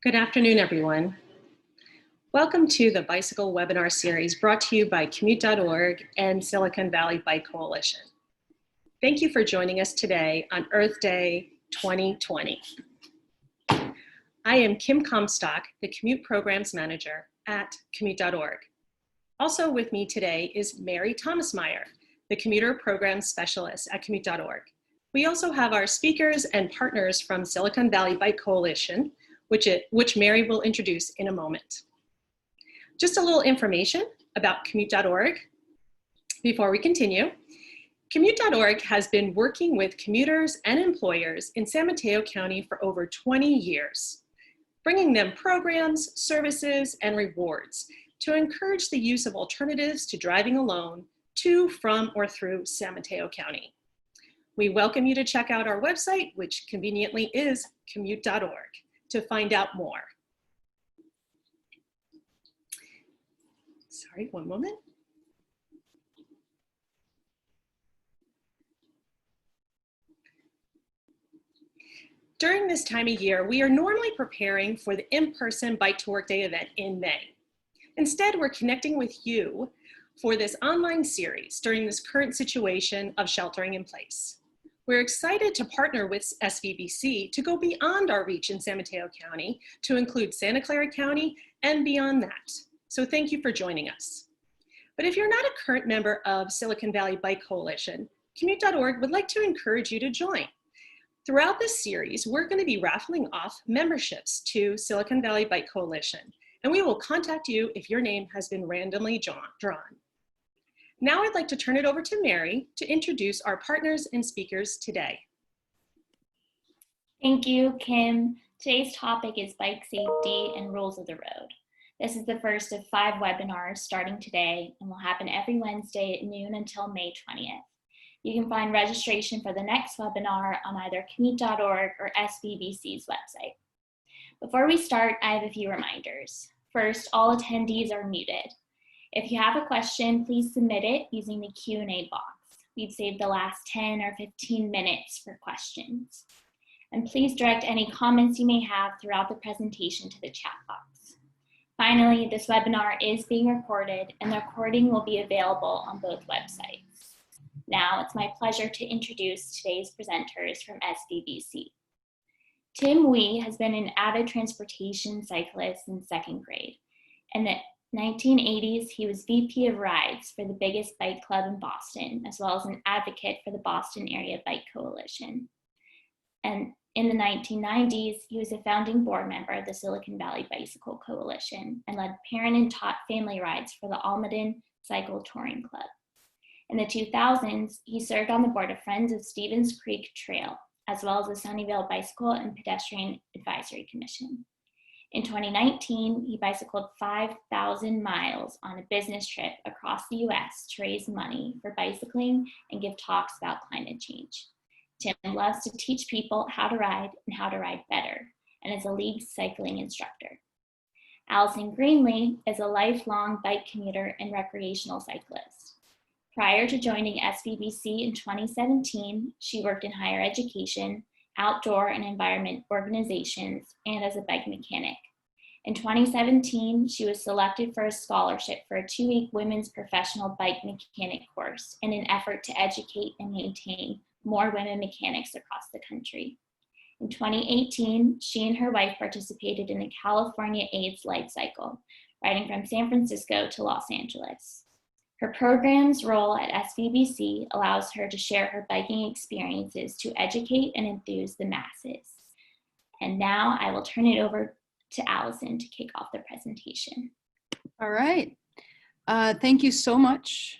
Good afternoon, everyone. Welcome to the Bicycle webinar series brought to you by Commute.org and Silicon Valley Bike Coalition. Thank you for joining us today on Earth Day 2020. I am Kim Comstock, the Commute Programs Manager at Commute.org. Also with me today is Mary Thomasmeyer, the Commuter Programs Specialist at Commute.org. We also have our speakers and partners from Silicon Valley Bike Coalition, which Mary will introduce in a moment. Just a little information about Commute.org before we continue. Commute.org has been working with commuters and employers in San Mateo County for over 20 years, bringing them programs, services, and rewards to encourage the use of alternatives to driving alone to, from, or through San Mateo County. We welcome you to check out our website, which conveniently is Commute.org, to find out more. Sorry, one moment. During this time of year, we are normally preparing for the in-person Bike to Work Day event in May. Instead, we're connecting with you for this online series during this current situation of sheltering in place. We're excited to partner with SVBC to go beyond our reach in San Mateo County to include Santa Clara County and beyond that. So thank you for joining us. But if you're not a current member of Silicon Valley Bike Coalition, Commute.org would like to encourage you to join. Throughout this series, we're going to be raffling off memberships to Silicon Valley Bike Coalition, and we will contact you if your name has been randomly drawn. Now I'd like to turn it over to Mary to introduce our partners and speakers today. Thank you, Kim. Today's topic is bike safety and rules of the road. This is the first of 5 webinars starting today and will happen every Wednesday at noon until May 20th. You can find registration for the next webinar on either Commute.org or SVBC's website. Before we start, I have a few reminders. First, all attendees are muted. If you have a question, please submit it using the Q&A box. We've saved the last 10 or 15 minutes for questions. And please direct any comments you may have throughout the presentation to the chat box. Finally, this webinar is being recorded and the recording will be available on both websites. Now it's my pleasure to introduce today's presenters from SVBC. Tim Wee has been an avid transportation cyclist since 2nd grade. In the 1980s, he was VP of Rides for the biggest bike club in Boston, as well as an advocate for the Boston Area Bike Coalition. And in the 1990s, he was a founding board member of the Silicon Valley Bicycle Coalition and led parent and taught family rides for the Almaden Cycle Touring Club. In the 2000s, he served on the board of Friends of Stevens Creek Trail, as well as the Sunnyvale Bicycle and Pedestrian Advisory Commission. In 2019, he bicycled 5,000 miles on a business trip across the US to raise money for bicycling and give talks about climate change. Tim loves to teach people how to ride and how to ride better, and is a league cycling instructor. Allison Greenlee is a lifelong bike commuter and recreational cyclist. Prior to joining SVBC in 2017, she worked in higher education, outdoor and environment organizations, and as a bike mechanic. In 2017, she was selected for a scholarship for a 2-week women's professional bike mechanic course in an effort to educate and maintain more women mechanics across the country. In 2018, she and her wife participated in the California AIDS Life Cycle, riding from San Francisco to Los Angeles. Her program's role at SVBC allows her to share her biking experiences to educate and enthuse the masses. And now I will turn it over to Allison to kick off the presentation. All right. Thank you so much,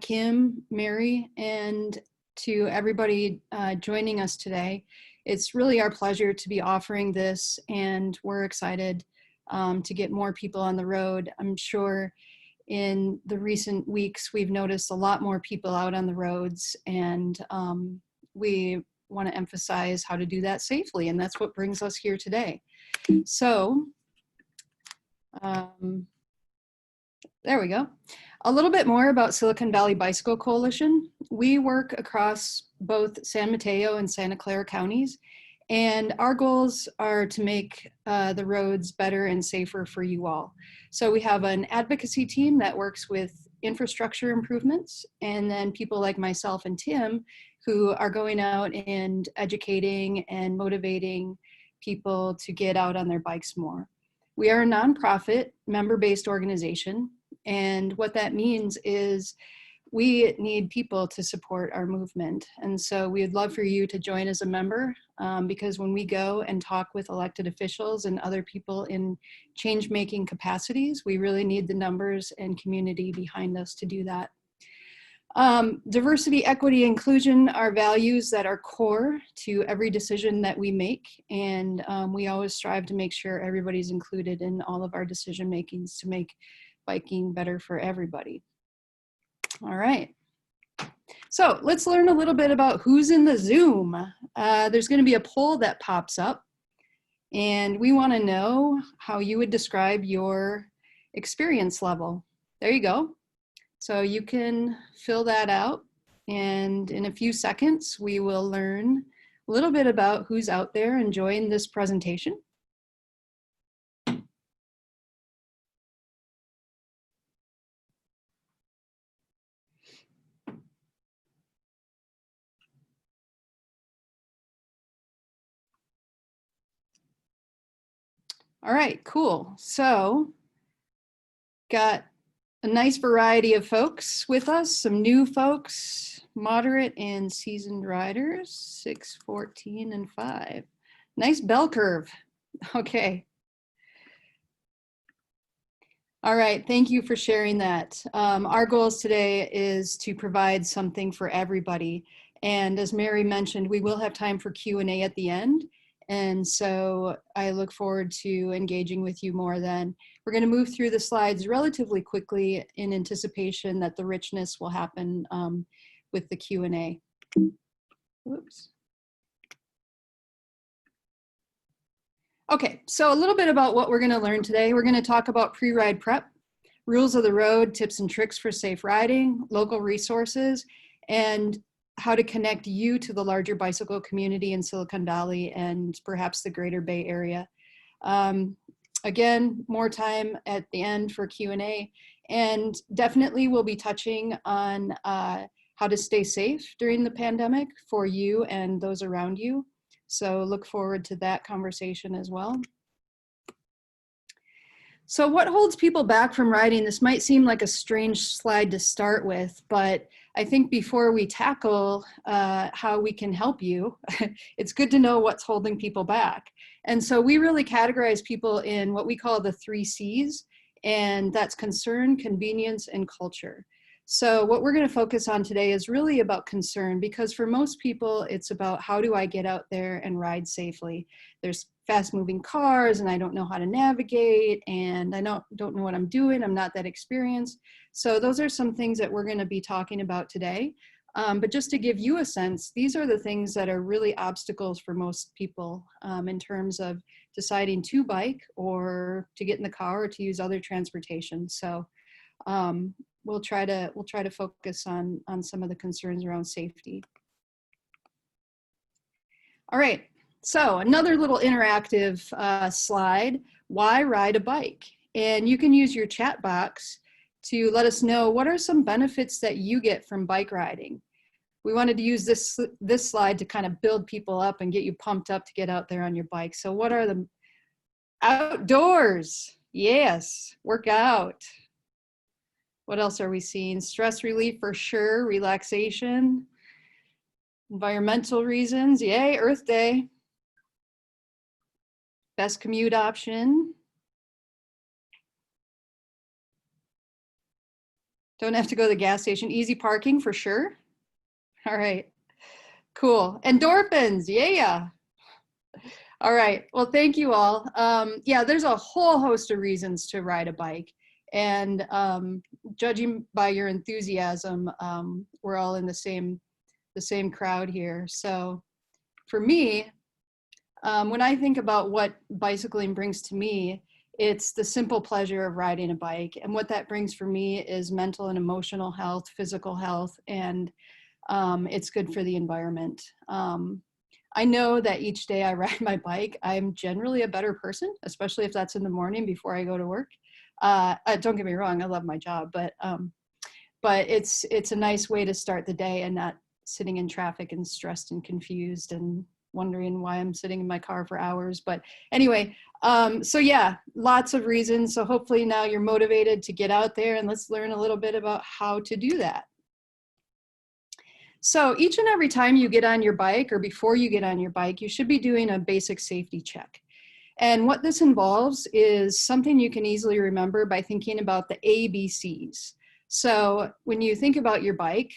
Kim, Mary, and to everybody joining us today. It's really our pleasure to be offering this, and we're excited to get more people on the road. I'm sure in the recent weeks, we've noticed a lot more people out on the roads, and we want to emphasize how to do that safely, and that's what brings us here today. So, there we go. A little bit more about Silicon Valley Bicycle Coalition. We work across both San Mateo and Santa Clara counties, And our goals are to make the roads better and safer for you all. So we have an advocacy team that works with infrastructure improvements, and then people like myself and Tim who are going out and educating and motivating people to get out on their bikes more. We are a nonprofit, member-based organization, and what that means is we need people to support our movement. And so we would love for you to join as a member, because when we go and talk with elected officials and other people in change-making capacities, we really need the numbers and community behind us to do that. Diversity, equity, inclusion are values that are core to every decision that we make. And we always strive to make sure everybody's included in all of our decision makings to make biking better for everybody. All right. So let's learn a little bit about who's in the Zoom. There's going to be a poll that pops up, and we want to know how you would describe your experience level. There you go. So you can fill that out, and in a few seconds, we will learn a little bit about who's out there enjoying this presentation. All right, cool. So got a nice variety of folks with us, some new folks, moderate and seasoned riders, 6, 14, and 5. Nice bell curve. Okay. All right, thank you for sharing that. Our goals today is to provide something for everybody. And as Mary mentioned, we will have time for Q&A at the end. And so I look forward to engaging with you more then. We're going to move through the slides relatively quickly in anticipation that the richness will happen with the Q&A. Whoops. Okay, so a little bit about what we're going to learn today. We're going to talk about pre-ride prep, rules of the road, tips and tricks for safe riding, local resources, and how to connect you to the larger bicycle community in Silicon Valley and perhaps the greater Bay Area. Again, more time at the end for Q&A, and definitely we'll be touching on how to stay safe during the pandemic for you and those around you. So look forward to that conversation as well. So what holds people back from riding? This might seem like a strange slide to start with, but I think before we tackle how we can help you, it's good to know what's holding people back. And so we really categorize people in what we call the 3 C's, and that's concern, convenience, and culture. So what we're going to focus on today is really about concern, because for most people, it's about how do I get out there and ride safely? There's fast moving cars and I don't know how to navigate, and I don't know what I'm doing. I'm not that experienced. So those are some things that we're going to be talking about today. But just to give you a sense, these are the things that are really obstacles for most people in terms of deciding to bike or to get in the car or to use other transportation. So we'll try to focus on some of the concerns around safety. All right, so another little interactive slide, why ride a bike? And you can use your chat box to let us know what are some benefits that you get from bike riding. We wanted to use this slide to kind of build people up and get you pumped up to get out there on your bike. So what are the outdoors? Yes, work out. What else are we seeing? Stress relief for sure, relaxation, environmental reasons, yay, Earth Day. Best commute option. Don't have to go to the gas station, easy parking for sure. All right, cool. Endorphins, yeah. All right, well, thank you all. Yeah, there's a whole host of reasons to ride a bike. And judging by your enthusiasm, we're all in the same crowd here. So for me, when I think about what bicycling brings to me, it's the simple pleasure of riding a bike. And what that brings for me is mental and emotional health, physical health, and it's good for the environment. I know that each day I ride my bike, I'm generally a better person, especially if that's in the morning before I go to work. Don't get me wrong, I love my job, but it's a nice way to start the day and not sitting in traffic and stressed and confused and wondering why I'm sitting in my car for hours. But anyway, so yeah, lots of reasons. So hopefully now you're motivated to get out there, and let's learn a little bit about how to do that. So each and every time you get on your bike or before you get on your bike, you should be doing a basic safety check. And what this involves is something you can easily remember by thinking about the ABCs. So when you think about your bike,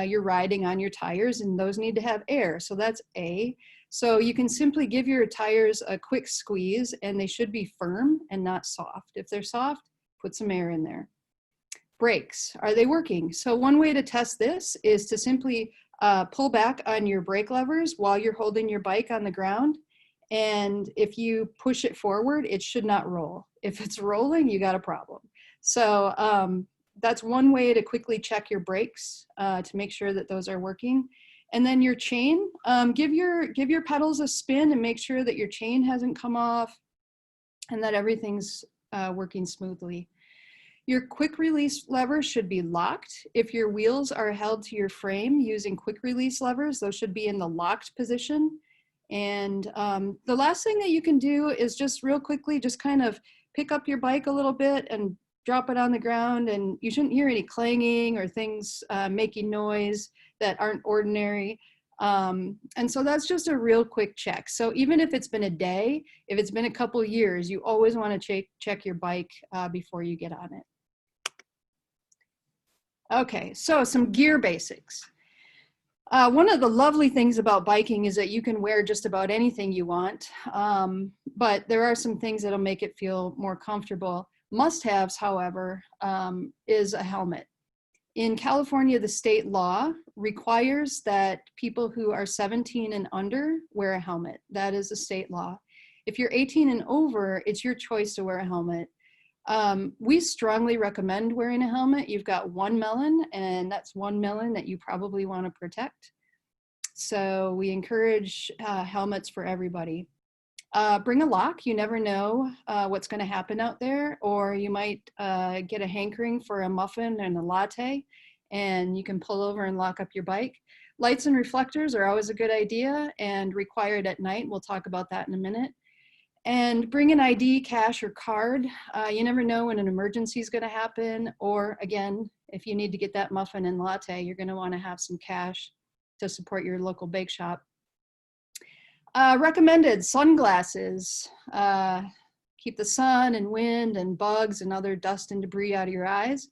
you're riding on your tires, and those need to have air. So that's A. So you can simply give your tires a quick squeeze, and they should be firm and not soft. If they're soft, put some air in there. Brakes, are they working? So one way to test this is to simply pull back on your brake levers while you're holding your bike on the ground. And if you push it forward, it should not roll. If it's rolling, you got a problem. So that's one way to quickly check your brakes to make sure that those are working. And then your chain, give your pedals a spin and make sure that your chain hasn't come off and that everything's working smoothly. Your quick release lever should be locked. If your wheels are held to your frame using quick release levers, those should be in the locked position. And the last thing that you can do is just real quickly, just kind of pick up your bike a little bit and drop it on the ground, and you shouldn't hear any clanging or things making noise that aren't ordinary. And so that's just a real quick check. So even if it's been a day, if it's been a couple of years, you always want to check your bike before you get on it. Okay, so some gear basics. One of the lovely things about biking is that you can wear just about anything you want, but there are some things that'll make it feel more comfortable. Must-haves, however, is a helmet. In California, the state law requires that people who are 17 and under wear a helmet. That is a state law. If you're 18 and over, it's your choice to wear a helmet. We strongly recommend wearing a helmet. You've got one melon, and that's one melon that you probably want to protect. So we encourage helmets for everybody. Bring a lock. You never know what's going to happen out there, or you might get a hankering for a muffin and a latte, and you can pull over and lock up your bike. Lights and reflectors are always a good idea and required at night. We'll talk about that in a minute. And bring an ID, cash, or card. You never know when an emergency is going to happen, or again, if you need to get that muffin and latte, you're going to want to have some cash to support your local bake shop. Recommended sunglasses. Keep the sun and wind and bugs and other dust and debris out of your eyes.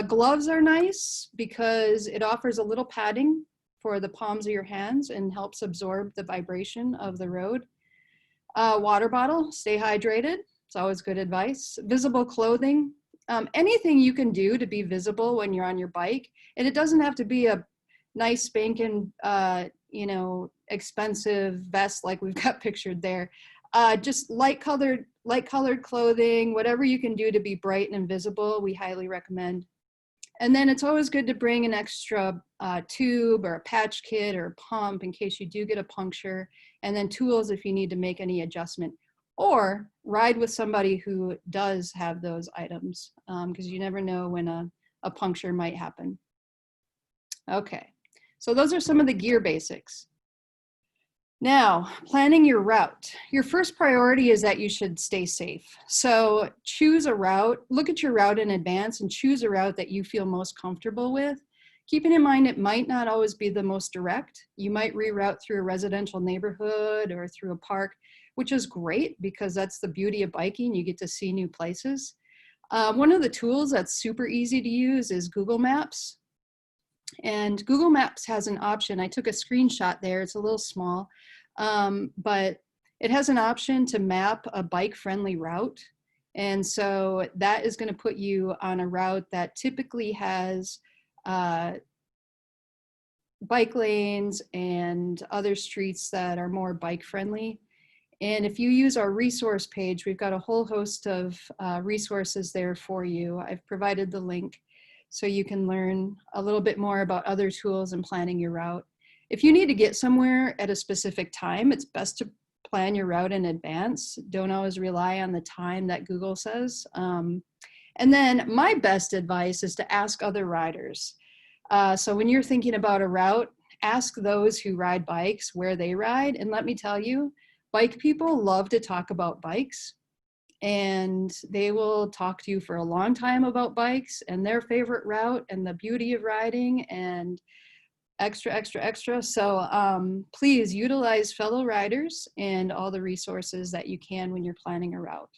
Gloves are nice because it offers a little padding for the palms of your hands and helps absorb the vibration of the road. Water bottle, stay hydrated. It's always good advice. Visible clothing. Anything you can do to be visible when you're on your bike. And it doesn't have to be a nice spanking, expensive vest like we've got pictured there. Just light colored clothing, whatever you can do to be bright and visible, we highly recommend. And then it's always good to bring an extra tube or a patch kit or a pump in case you do get a puncture, and then tools if you need to make any adjustment, or ride with somebody who does have those items because you never know when a puncture might happen. Okay, so those are some of the gear basics. Now, planning your route. Your first priority is that you should stay safe. So choose a route, look at your route in advance and choose a route that you feel most comfortable with. Keeping in mind it might not always be the most direct. You might reroute through a residential neighborhood or through a park, which is great because that's the beauty of biking. You get to see new places. One of the tools that's super easy to use is Google Maps. And Google Maps has an option. I took a screenshot there. It's a little small, but it has an option to map a bike-friendly route. And so that is going to put you on a route that typically has bike lanes and other streets that are more bike-friendly. And if you use our resource page, we've got a whole host of resources there for you. I've provided the link so you can learn a little bit more about other tools and planning your route. If you need to get somewhere at a specific time, it's best to plan your route in advance. Don't always rely on the time that Google says. And then my best advice is to ask other riders. So when you're thinking about a route, ask those who ride bikes where they ride. And let me tell you, bike people love to talk about bikes, and they will talk to you for a long time about bikes and their favorite route and the beauty of riding and extra. So please utilize fellow riders and all the resources that you can when you're planning a route.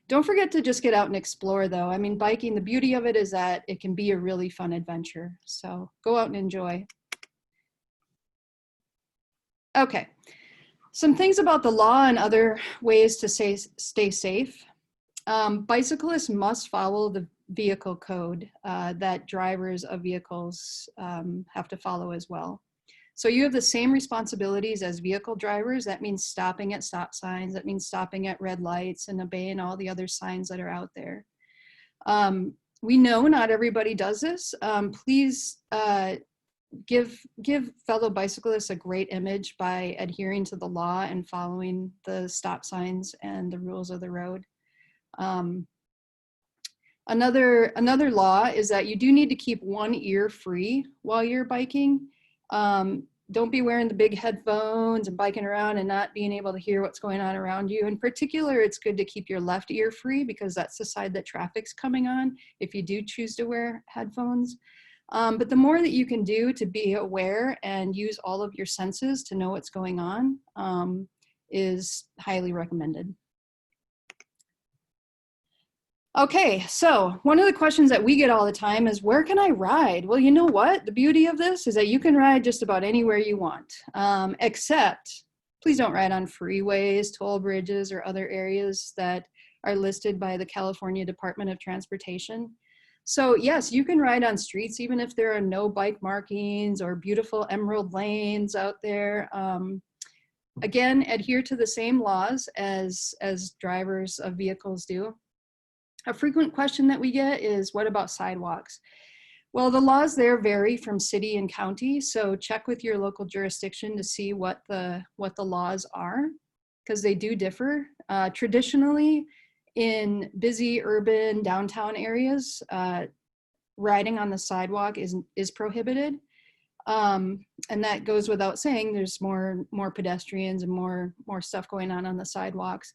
Don't forget to just get out and explore though. I mean, biking, the beauty of it is that it can be a really fun adventure. So go out and enjoy. Okay, some things about the law and other ways to stay safe. Bicyclists must follow the vehicle code that drivers of vehicles have to follow as well. So you have the same responsibilities as vehicle drivers. That means stopping at stop signs. That means stopping at red lights and obeying all the other signs that are out there. We know not everybody does this. Please give fellow bicyclists a great image by adhering to the law and following the stop signs and the rules of the road. Another law is that you do need to keep one ear free while you're biking. Don't be wearing the big headphones and biking around and not being able to hear what's going on around you. In particular, it's good to keep your left ear free because that's the side that traffic's coming on if you do choose to wear headphones. But the more that you can do to be aware and use all of your senses to know what's going on is highly recommended. Okay, so one of the questions that we get all the time is, where can I ride? Well, you know what? The beauty of this is that you can ride just about anywhere you want, except please don't ride on freeways, toll bridges, or other areas that are listed by the California Department of Transportation. So yes, you can ride on streets even if there are no bike markings or beautiful emerald lanes out there. Again, adhere to the same laws as drivers of vehicles do. A frequent question that we get is, what about sidewalks? Well, the laws there vary from city and county, so check with your local jurisdiction to see what the laws are, because they do differ. Traditionally, in busy urban downtown areas, riding on the sidewalk is prohibited. And that goes without saying. There's more pedestrians and more stuff going on the sidewalks.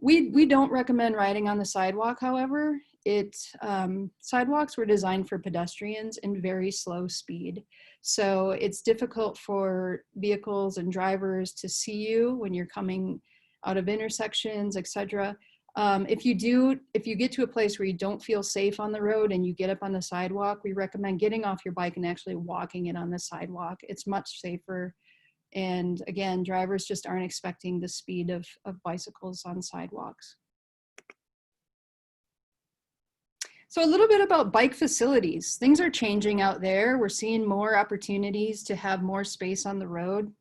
We don't recommend riding on the sidewalk, however. Sidewalks were designed for pedestrians in very slow speed. So it's difficult for vehicles and drivers to see you when you're coming out of intersections, etc. If you get to a place where you don't feel safe on the road and you get up on the sidewalk, we recommend getting off your bike and actually walking it on the sidewalk. It's much safer. And again, drivers just aren't expecting the speed of bicycles on sidewalks. So a little bit about bike facilities. Things are changing out there. We're seeing more opportunities to have more space on the road.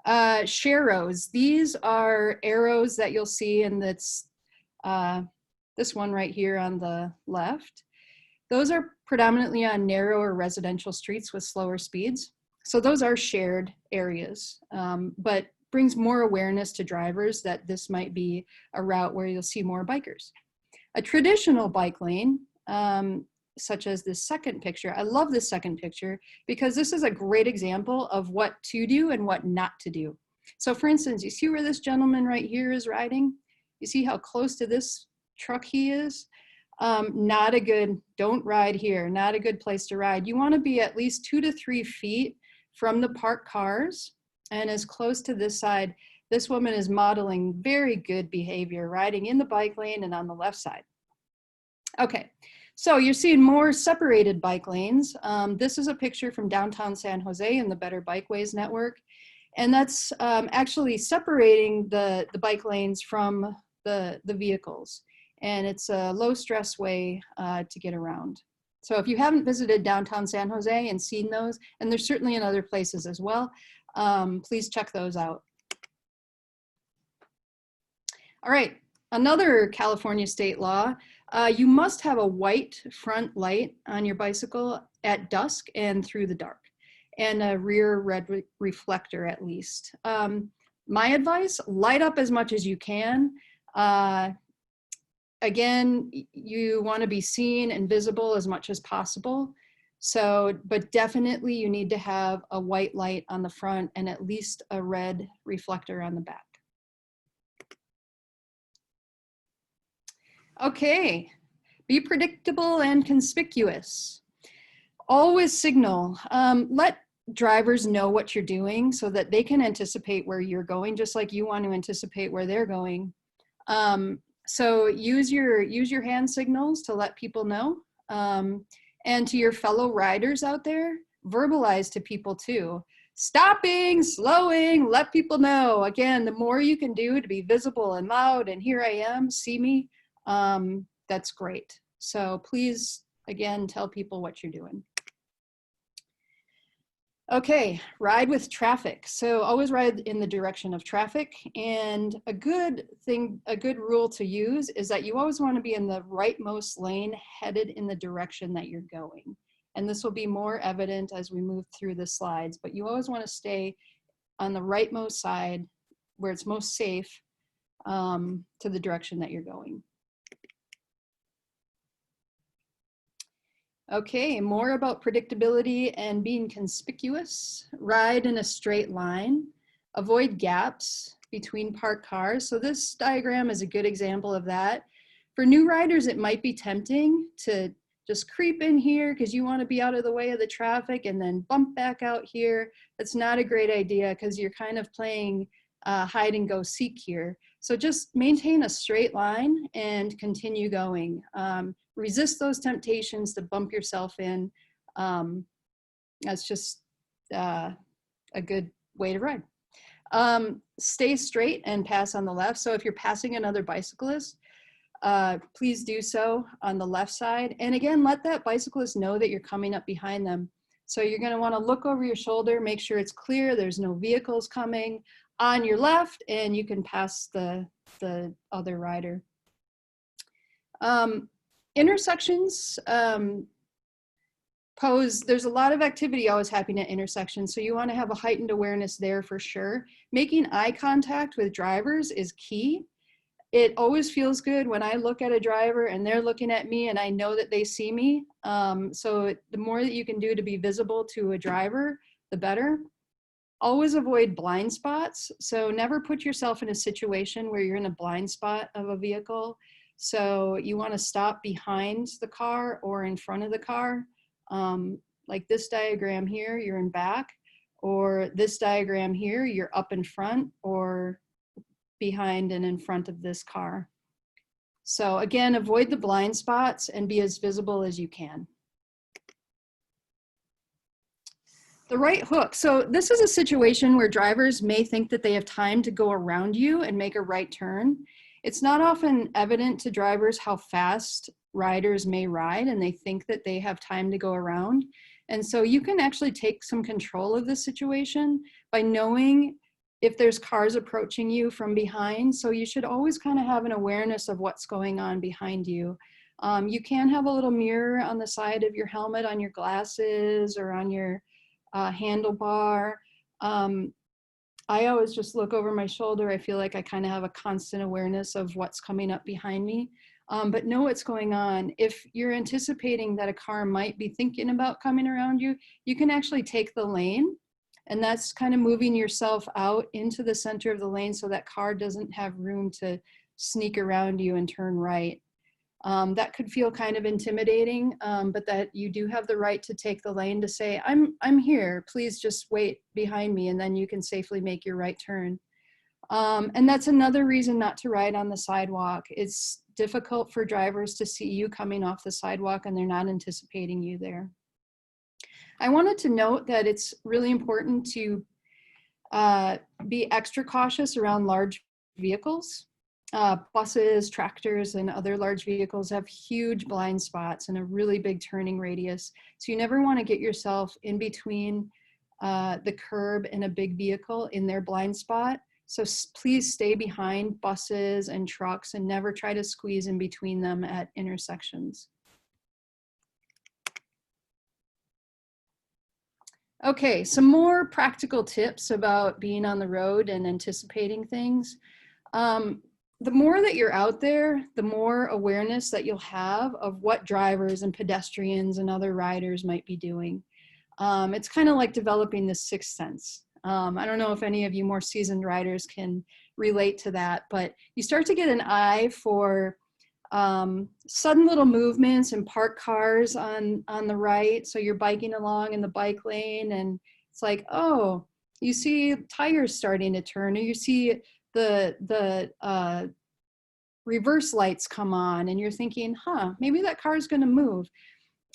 Sharrows, these are arrows that you'll see in this one right here on the left. Those are predominantly on narrow or residential streets with slower speeds. So those are shared areas, but brings more awareness to drivers that this might be a route where you'll see more bikers. A traditional bike lane, such as this second picture, I love this second picture because this is a great example of what to do and what not to do. So for instance, you see where this gentleman right here is riding? You see how close to this truck he is? Don't ride here, not a good place to ride. You want to be at least 2 to 3 feet from the parked cars and as close to this side. This woman is modeling very good behavior, riding in the bike lane and on the left side. Okay, so you're seeing more separated bike lanes. This is a picture from downtown San Jose in the Better Bikeways Network. And that's actually separating the bike lanes from the vehicles. And it's a low stress way to get around. So if you haven't visited downtown San Jose and seen those, and there's certainly in other places as well, please check those out. All right, another California state law, you must have a white front light on your bicycle at dusk and through the dark. and a rear red reflector at least. My advice, light up as much as you can. Again, you want to be seen and visible as much as possible. So, but definitely you need to have a white light on the front and at least a red reflector on the back. Okay, be predictable and conspicuous. Always signal. Let drivers know what you're doing so that they can anticipate where you're going, just like you want to anticipate where they're going. So use your hand signals to let people know. And to your fellow riders out there, verbalize to people too. Stopping, slowing, let people know. Again, the more you can do to be visible and loud and here I am, see me, that's great. So please, again, tell people what you're doing. Okay, ride with traffic. So always ride in the direction of traffic. And a good rule to use is that you always want to be in the rightmost lane headed in the direction that you're going. And this will be more evident as we move through the slides, but you always want to stay on the rightmost side where it's most safe to the direction that you're going. Okay, more about predictability and being conspicuous. Ride in a straight line. Avoid gaps between parked cars. So this diagram is a good example of that. For new riders, it might be tempting to just creep in here because you want to be out of the way of the traffic and then bump back out here. That's not a great idea because you're kind of playing hide and go seek here. So just maintain a straight line and continue going. Resist those temptations to bump yourself in. That's just a good way to ride. Stay straight and pass on the left. So if you're passing another bicyclist, please do so on the left side. And again, let that bicyclist know that you're coming up behind them. So you're going to want to look over your shoulder, make sure it's clear, there's no vehicles coming on your left, and you can pass the other rider. Intersections there's a lot of activity always happening at intersections, so you want to have a heightened awareness there for sure. Making eye contact with drivers is key. It always feels good when I look at a driver and they're looking at me and I know that they see me. So the more that you can do to be visible to a driver, the better. Always avoid blind spots. So never put yourself in a situation where you're in a blind spot of a vehicle. So you want to stop behind the car or in front of the car. Like this diagram here, you're in back, or this diagram here, you're up in front or behind and in front of this car. So again, avoid the blind spots and be as visible as you can. The right hook. So this is a situation where drivers may think that they have time to go around you and make a right turn. It's not often evident to drivers how fast riders may ride, and they think that they have time to go around. And so you can actually take some control of the situation by knowing if there's cars approaching you from behind. So you should always kind of have an awareness of what's going on behind you. You can have a little mirror on the side of your helmet, on your glasses, or on your handlebar. I always just look over my shoulder. I feel like I kind of have a constant awareness of what's coming up behind me, but know what's going on. If you're anticipating that a car might be thinking about coming around you, you can actually take the lane, and that's kind of moving yourself out into the center of the lane so that car doesn't have room to sneak around you and turn right. That could feel kind of intimidating, but that you do have the right to take the lane to say, I'm here, please just wait behind me, and then you can safely make your right turn. And that's another reason not to ride on the sidewalk. It's difficult for drivers to see you coming off the sidewalk and they're not anticipating you there. I wanted to note that it's really important to be extra cautious around large vehicles. Buses, tractors, and other large vehicles have huge blind spots and a really big turning radius. So you never want to get yourself in between the curb and a big vehicle in their blind spot. So please stay behind buses and trucks and never try to squeeze in between them at intersections. Okay, some more practical tips about being on the road and anticipating things. The more that you're out there, the more awareness that you'll have of what drivers and pedestrians and other riders might be doing. It's kind of like developing the sixth sense. I don't know if any of you more seasoned riders can relate to that, but you start to get an eye for sudden little movements and parked cars on the right. So you're biking along in the bike lane and it's like, oh, you see tires starting to turn, or you see the reverse lights come on and you're thinking, huh, maybe that car is going to move.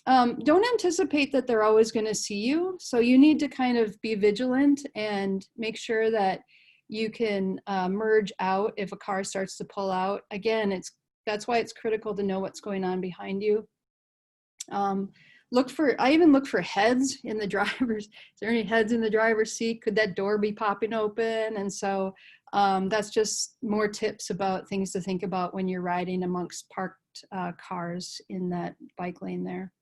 Don't anticipate that they're always going to see you. So you need to kind of be vigilant and make sure that you can merge out if a car starts to pull out. Again, that's why it's critical to know what's going on behind you. I even look for heads in the driver's. Is there any heads in the driver's seat? Could that door be popping open? And so that's just more tips about things to think about when you're riding amongst parked cars in that bike lane there.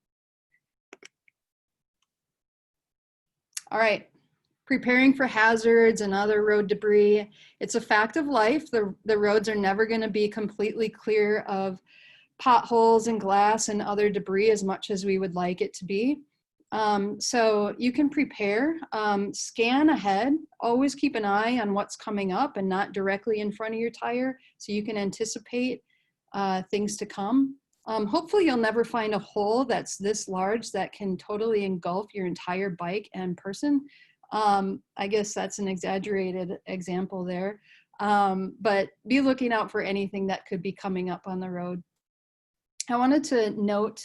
All right, preparing for hazards and other road debris. It's a fact of life. The roads are never going to be completely clear of potholes and glass and other debris as much as we would like it to be. So you can prepare, scan ahead, always keep an eye on what's coming up and not directly in front of your tire so you can anticipate things to come. Hopefully you'll never find a hole that's this large that can totally engulf your entire bike and person. I guess that's an exaggerated example there, but be looking out for anything that could be coming up on the road. I wanted to note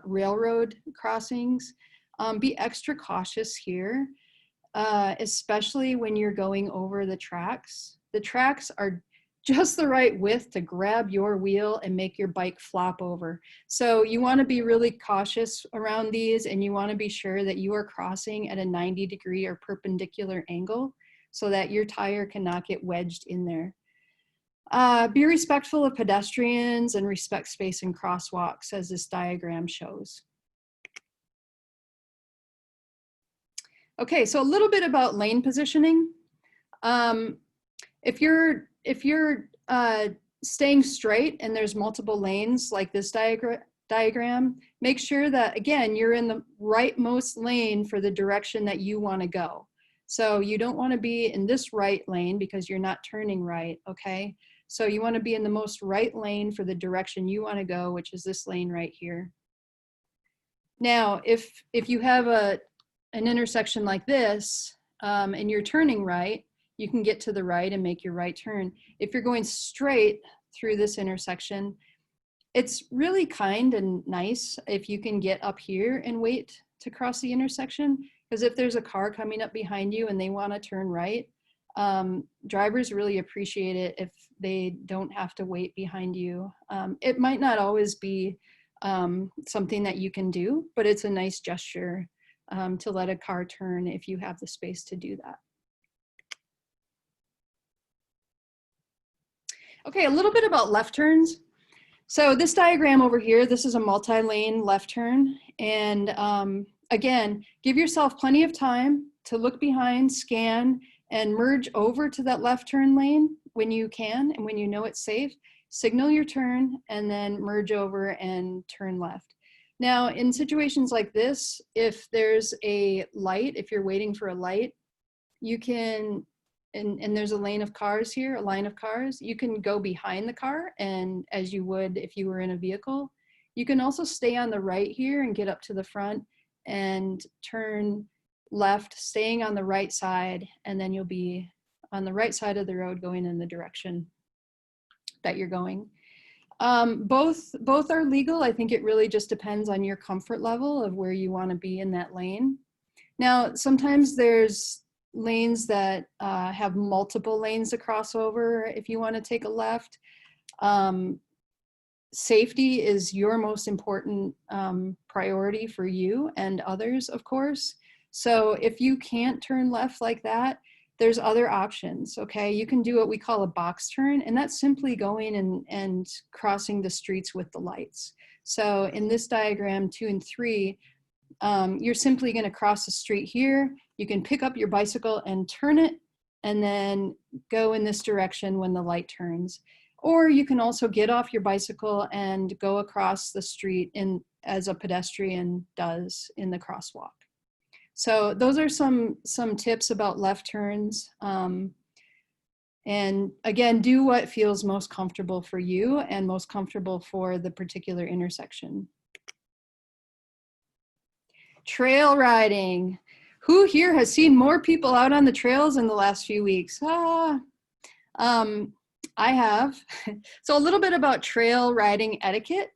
railroad crossings. Be extra cautious here, especially when you're going over the tracks. The tracks are just the right width to grab your wheel and make your bike flop over. So you want to be really cautious around these, and you want to be sure that you are crossing at a 90-degree or perpendicular angle so that your tire cannot get wedged in there. Be respectful of pedestrians and respect space in crosswalks, as this diagram shows. Okay, so a little bit about lane positioning. If you're staying straight and there's multiple lanes like this diagram, make sure that, again, you're in the rightmost lane for the direction that you want to go. So you don't want to be in this right lane because you're not turning right, okay? So you want to be in the most right lane for the direction you want to go, which is this lane right here. Now, if you have an intersection like this and you're turning right, you can get to the right and make your right turn. If you're going straight through this intersection, it's really kind and nice if you can get up here and wait to cross the intersection, because if there's a car coming up behind you and they want to turn right, drivers really appreciate it if they don't have to wait behind you. It might not always be something that you can do, but it's a nice gesture to let a car turn if you have the space to do that. Okay, a little bit about left turns. So this diagram over here, this is a multi-lane left turn. And again, give yourself plenty of time to look behind, scan, and merge over to that left turn lane when you can and when you know it's safe. Signal your turn and then merge over and turn left. Now, in situations like this, if there's a light, if you're waiting for a light, you can, and there's a lane of cars here, a line of cars, you can go behind the car, and as you would if you were in a vehicle. You can also stay on the right here and get up to the front and turn left, staying on the right side, and then you'll be on the right side of the road going in the direction that you're going. Both are legal. I think it really just depends on your comfort level of where you want to be in that lane. Now, sometimes there's lanes that have multiple lanes to cross over if you want to take a left. Safety is your most important priority for you and others, of course. So if you can't turn left like that, there's other options, okay? You can do what we call a box turn, and that's simply going and crossing the streets with the lights. So in this diagram 2 and 3, you're simply going to cross the street here. You can pick up your bicycle and turn it, and then go in this direction when the light turns. Or you can also get off your bicycle and go across the street as a pedestrian does in the crosswalk. So those are some tips about left turns. And again, do what feels most comfortable for you and most comfortable for the particular intersection. Trail riding. Who here has seen more people out on the trails in the last few weeks? I have. So a little bit about trail riding etiquette.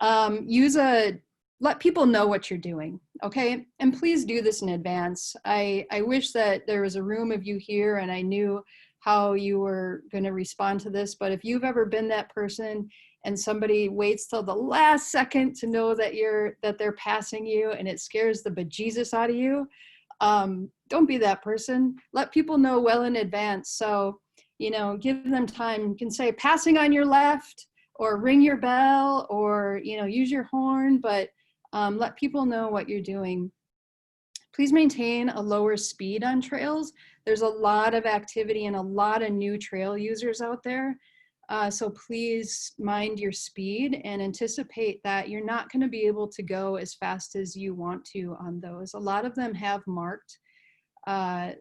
Let people know what you're doing, okay? And please do this in advance. I wish that there was a room of you here and I knew how you were going to respond to this, but if you've ever been that person and somebody waits till the last second to know that they're passing you and it scares the bejesus out of you, don't be that person. Let people know well in advance. So, give them time. You can say passing on your left, or ring your bell, or, use your horn, but let people know what you're doing. Please maintain a lower speed on trails. There's a lot of activity and a lot of new trail users out there. So please mind your speed and anticipate that you're not going to be able to go as fast as you want to on those. A lot of them have marked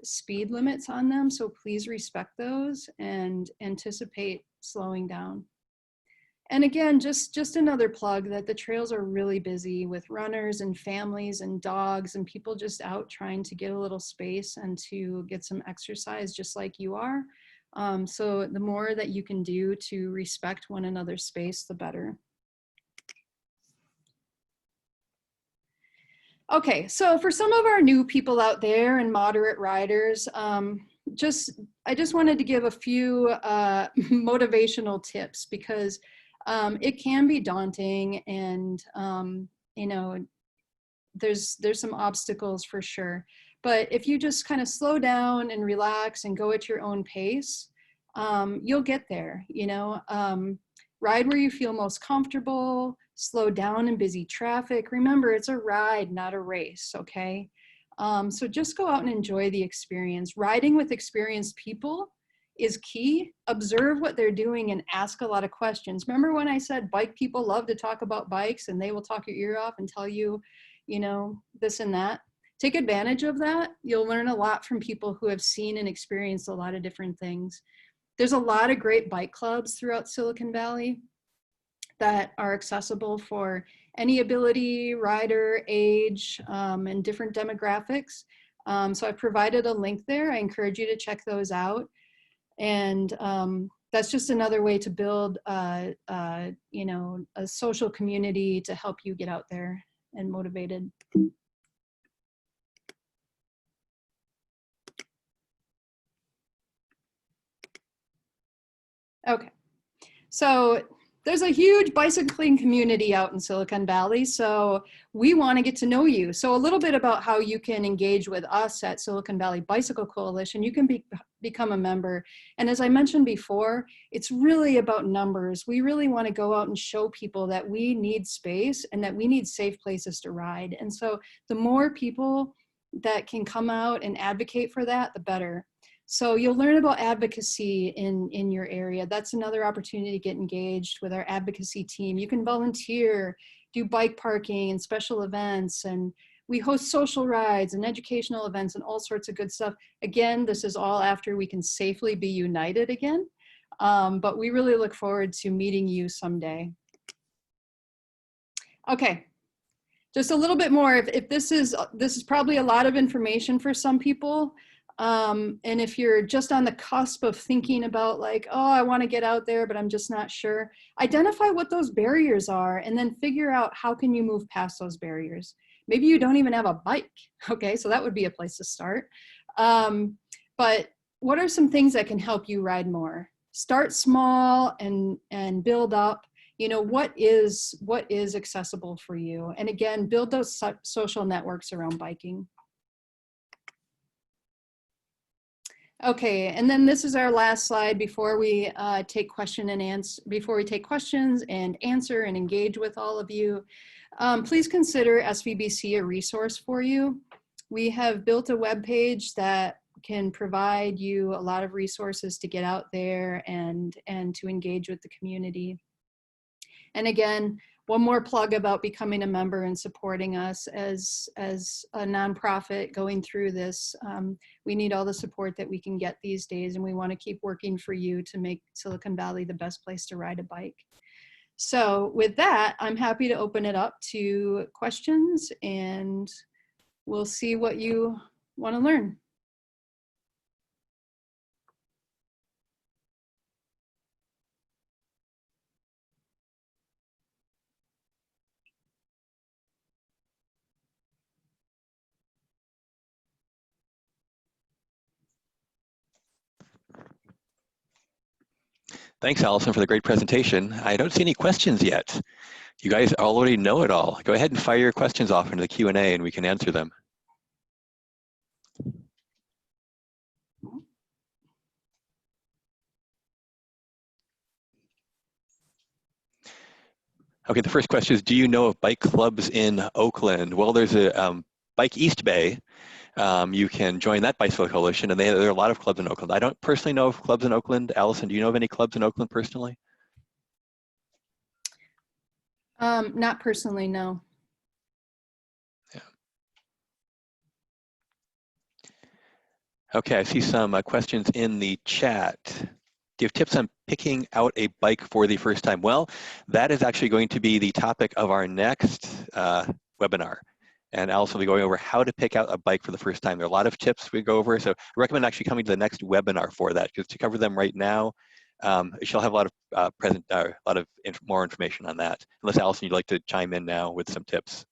speed limits on them, so please respect those and anticipate slowing down. And again, just another plug that the trails are really busy with runners and families and dogs and people just out trying to get a little space and to get some exercise just like you are. So the more that you can do to respect one another's space, the better. Okay, so for some of our new people out there and moderate riders, I just wanted to give a few motivational tips because it can be daunting and, there's some obstacles for sure. But if you just kind of slow down and relax and go at your own pace, you'll get there, Ride where you feel most comfortable, slow down in busy traffic. Remember, it's a ride, not a race, okay? So just go out and enjoy the experience. Riding with experienced people is key. Observe what they're doing and ask a lot of questions. Remember when I said bike people love to talk about bikes and they will talk your ear off and tell you, this and that? Take advantage of that. You'll learn a lot from people who have seen and experienced a lot of different things. There's a lot of great bike clubs throughout Silicon Valley that are accessible for any ability, rider, age, and different demographics. So I've provided a link there. I encourage you to check those out. And that's just another way to build, a social community to help you get out there and motivated. Okay, so there's a huge bicycling community out in Silicon Valley, so we want to get to know you. So a little bit about how you can engage with us at Silicon Valley Bicycle Coalition. You can become a member. And as I mentioned before, it's really about numbers. We really want to go out and show people that we need space and that we need safe places to ride. And so the more people that can come out and advocate for that, the better. So you'll learn about advocacy in your area. That's another opportunity to get engaged with our advocacy team. You can volunteer, do bike parking and special events, and we host social rides and educational events and all sorts of good stuff. Again, this is all after we can safely be united again, but we really look forward to meeting you someday. Okay, just a little bit more. If this is probably a lot of information for some people. And if you're just on the cusp of thinking about like, oh, I want to get out there, but I'm just not sure, identify what those barriers are and then figure out how can you move past those barriers. Maybe you don't even have a bike. Okay, so that would be a place to start. But what are some things that can help you ride more? Start small and build up. What is accessible for you? And again, build those social networks around biking. Okay, and then this is our last slide before we take questions and answer and engage with all of you. Please consider SVBC a resource for you. We have built a web page that can provide you a lot of resources to get out there and to engage with the community. And again, one more plug about becoming a member and supporting us as a nonprofit going through this. We need all the support that we can get these days, and we want to keep working for you to make Silicon Valley the best place to ride a bike. So with that, I'm happy to open it up to questions, and we'll see what you want to learn. Thanks, Allison, for the great presentation. I don't see any questions yet. You guys already know it all. Go ahead and fire your questions off into the Q&A and we can answer them. Okay, the first question is, do you know of bike clubs in Oakland? Well, there's a Bike East Bay. You can join that bicycle coalition, and there are a lot of clubs in Oakland. I don't personally know of clubs in Oakland. Allison, do you know of any clubs in Oakland personally? Not personally, no. Yeah. Okay, I see some questions in the chat. Do you have tips on picking out a bike for the first time? Well, that is actually going to be the topic of our next webinar. And Allison will be going over how to pick out a bike for the first time. There are a lot of tips we go over, so I recommend actually coming to the next webinar for that, because to cover them right now, she'll have a lot of more information on that. Unless Allison, you'd like to chime in now with some tips.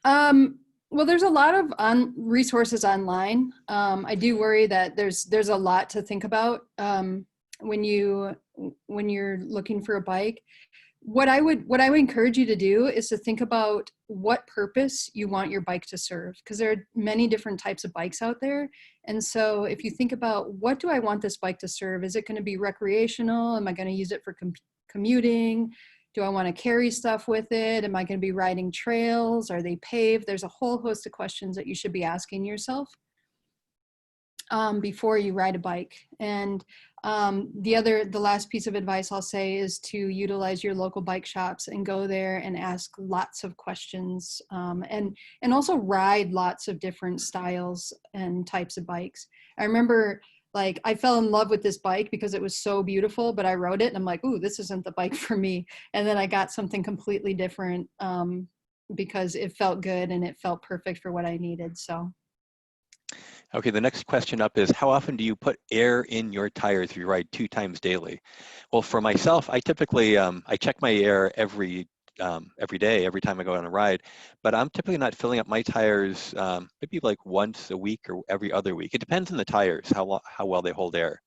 Well, there's a lot of resources online. I do worry that there's a lot to think about when you're looking for a bike. What I would encourage you to do is to think about what purpose you want your bike to serve, because there are many different types of bikes out there. And so if you think about, what do I want this bike to serve? Is it going to be recreational? Am I going to use it for commuting? Do I want to carry stuff with it? Am I going to be riding trails? Are they paved? There's a whole host of questions that you should be asking yourself before you ride a bike. And the last piece of advice I'll say is to utilize your local bike shops and go there and ask lots of questions, and also ride lots of different styles and types of bikes. I remember, like, I fell in love with this bike because it was so beautiful, but I rode it and I'm like, ooh, this isn't the bike for me. And then I got something completely different because it felt good and it felt perfect for what I needed. So. Okay, the next question up is, how often do you put air in your tires if you ride 2 times daily? Well, for myself, I typically, I check my air every day, every time I go on a ride, but I'm typically not filling up my tires maybe like once a week or every other week. It depends on the tires, how well they hold air.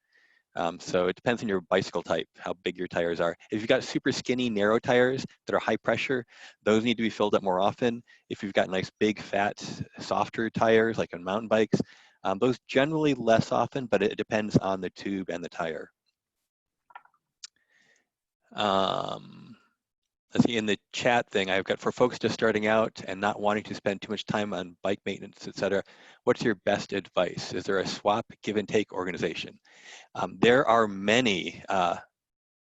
So it depends on your bicycle type, how big your tires are. If you've got super skinny, narrow tires that are high pressure, those need to be filled up more often. If you've got nice, big, fat, softer tires, like on mountain bikes, those generally less often, but it depends on the tube and the tire. Let's see, in the chat thing, I've got, for folks just starting out and not wanting to spend too much time on bike maintenance, etc., what's your best advice? Is there a swap, give and take organization? There are many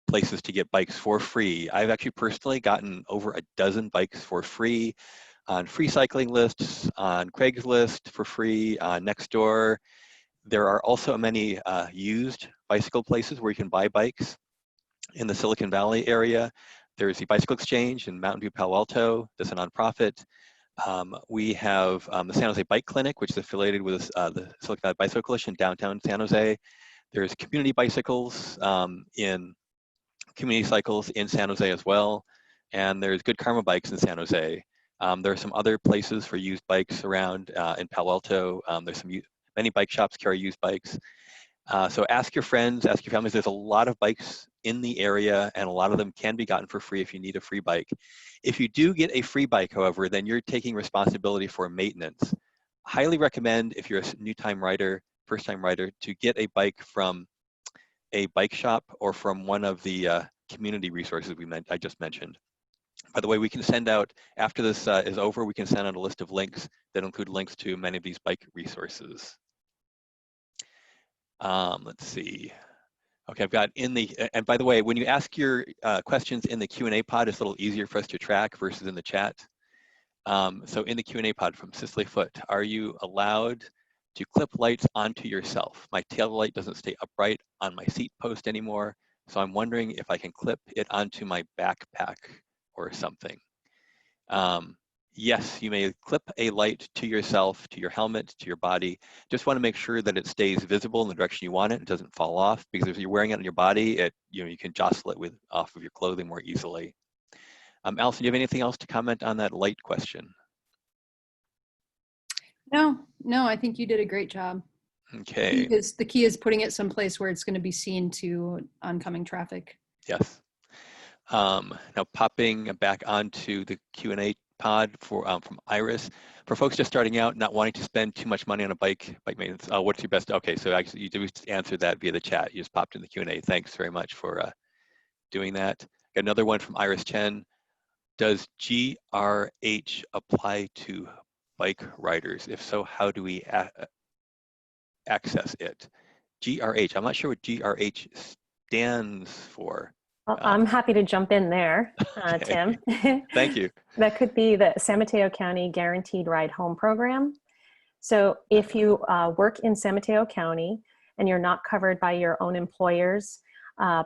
places to get bikes for free. I've actually personally gotten over a dozen bikes for free on free cycling lists, on Craigslist for free, on Nextdoor. There are also many used bicycle places where you can buy bikes in the Silicon Valley area. There's the Bicycle Exchange in Mountain View, Palo Alto. That's a nonprofit. We have the San Jose Bike Clinic, which is affiliated with the Silicon Valley Bicycle Coalition downtown San Jose. There's community bicycles in community cycles in San Jose as well. And there's Good Karma Bikes in San Jose. There are some other places for used bikes around in Palo Alto. There's many bike shops carry used bikes. So ask your friends, ask your families. There's a lot of bikes in the area, and a lot of them can be gotten for free if you need a free bike. If you do get a free bike, however, then you're taking responsibility for maintenance. highly recommend, if you're a new time rider, first time rider, to get a bike from a bike shop or from one of the community resources I just mentioned. By the way, we can send out, after this is over, we can send out a list of links that include links to many of these bike resources. Let's see. Okay, I've got in the, and by the way, when you ask your questions in the Q&A pod, it's a little easier for us to track versus in the chat. So in the Q&A pod from Cicely Foot, are you allowed to clip lights onto yourself? My tail light doesn't stay upright on my seat post anymore, so I'm wondering if I can clip it onto my backpack or something. Yes, you may clip a light to yourself, to your helmet, to your body. Just want to make sure that it stays visible in the direction you want it. It doesn't fall off, because if you're wearing it on your body, you can jostle it off of your clothing more easily. Allison, do you have anything else to comment on that light question? No, I think you did a great job. Okay. The key is putting it someplace where it's going to be seen to oncoming traffic. Yes. Now popping back onto the Q&A pod from Iris. For folks just starting out, not wanting to spend too much money on a bike maintenance, what's your best? Okay, so actually you just answered that via the chat. You just popped in the Q&A. Thanks very much for doing that. Got another one from Iris Chen. Does GRH apply to bike riders? If so, how do we access it? GRH, I'm not sure what GRH stands for. Well, I'm happy to jump in there, Okay. Tim. Thank you. That could be the San Mateo County Guaranteed Ride Home Program. So if you work in San Mateo County and you're not covered by your own employer's